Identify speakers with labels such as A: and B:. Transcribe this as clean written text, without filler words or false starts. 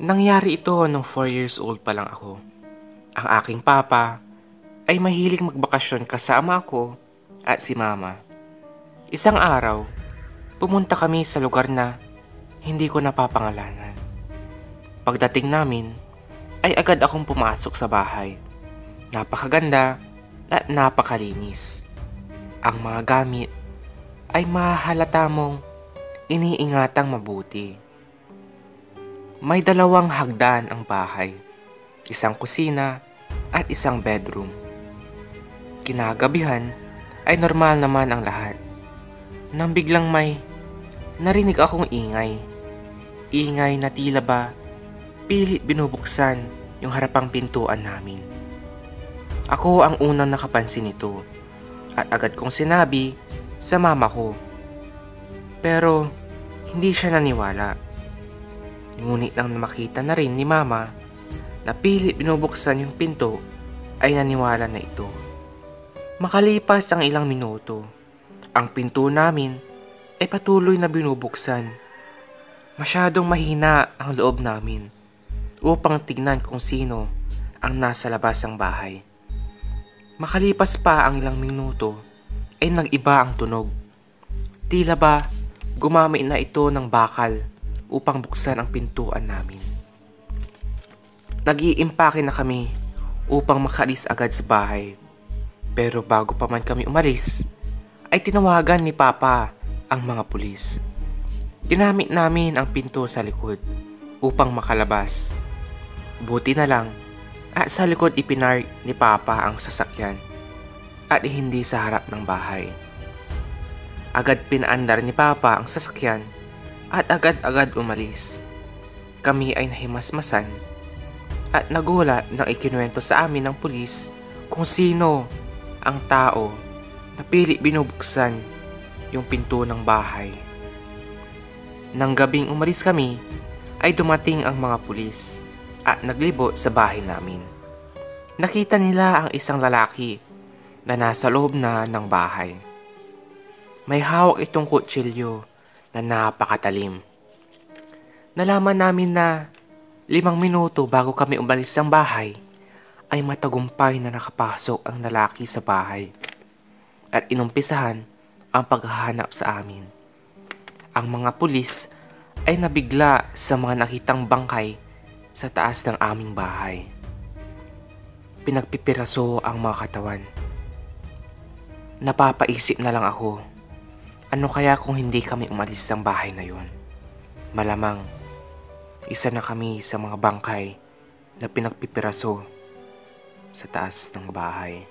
A: Nangyari ito nung 4 years old pa lang ako. Ang aking papa ay mahilig magbakasyon kasama ako at si mama. Isang araw, pumunta kami sa lugar na hindi ko napapangalanan. Pagdating namin, ay agad akong pumasok sa bahay. Napakaganda at napakalinis. Ang mga gamit ay mahalata mong iniingatang mabuti. May 2 hagdan ang bahay, isang kusina at isang bedroom. Kinagabihan ay normal naman ang lahat. Nang biglang may narinig akong ingay. Ingay na tila ba pilit binubuksan yung harapang pintuan namin. Ako ang unang nakapansin nito at agad kong sinabi sa mama ko. Pero hindi siya naniwala. Ngunit nang makita na rin ni mama na pilit binubuksan yung pinto ay naniwala na ito. Makalipas ang ilang minuto, ang pinto namin ay patuloy na binubuksan. Masyadong mahina ang loob namin upang tignan kung sino ang nasa labas ng bahay. Makalipas pa ang ilang minuto ay nag-iba ang tunog. Tila ba gumamit na ito ng bakal upang buksan ang pintuan namin. Nag-iimpake na kami upang makalis agad sa bahay. Pero bago pa man kami umalis, ay tinawagan ni Papa ang mga pulis. Ginamit namin ang pinto sa likod upang makalabas. Buti na lang at sa likod ipinark ni Papa ang sasakyan at hindi sa harap ng bahay. Agad pinaandar ni Papa ang sasakyan at agad-agad umalis. Kami ay nahimasmasan at nagulat nang ikinuwento sa amin ng pulis kung sino ang tao na pilit binubuksan yung pinto ng bahay. Nang gabing umalis kami, ay dumating ang mga pulis at naglibo sa bahay namin. Nakita nila ang isang lalaki na nasa loob na ng bahay. May hawak itong kutsilyo na napakatalim. Nalaman namin na 5 minuto bago kami umalis ng bahay, ay matagumpay na nakapasok ang lalaki sa bahay at inumpisahan ang paghahanap sa amin. Ang mga pulis ay nabigla sa mga nakitang bangkay sa taas ng aming bahay. Pinagpipiraso ang mga katawan. Napapaisip na lang ako, ano kaya kung hindi kami umalis ng bahay na yon? Malamang isa na kami sa mga bangkay na pinagpipiraso sa taas ng bahay.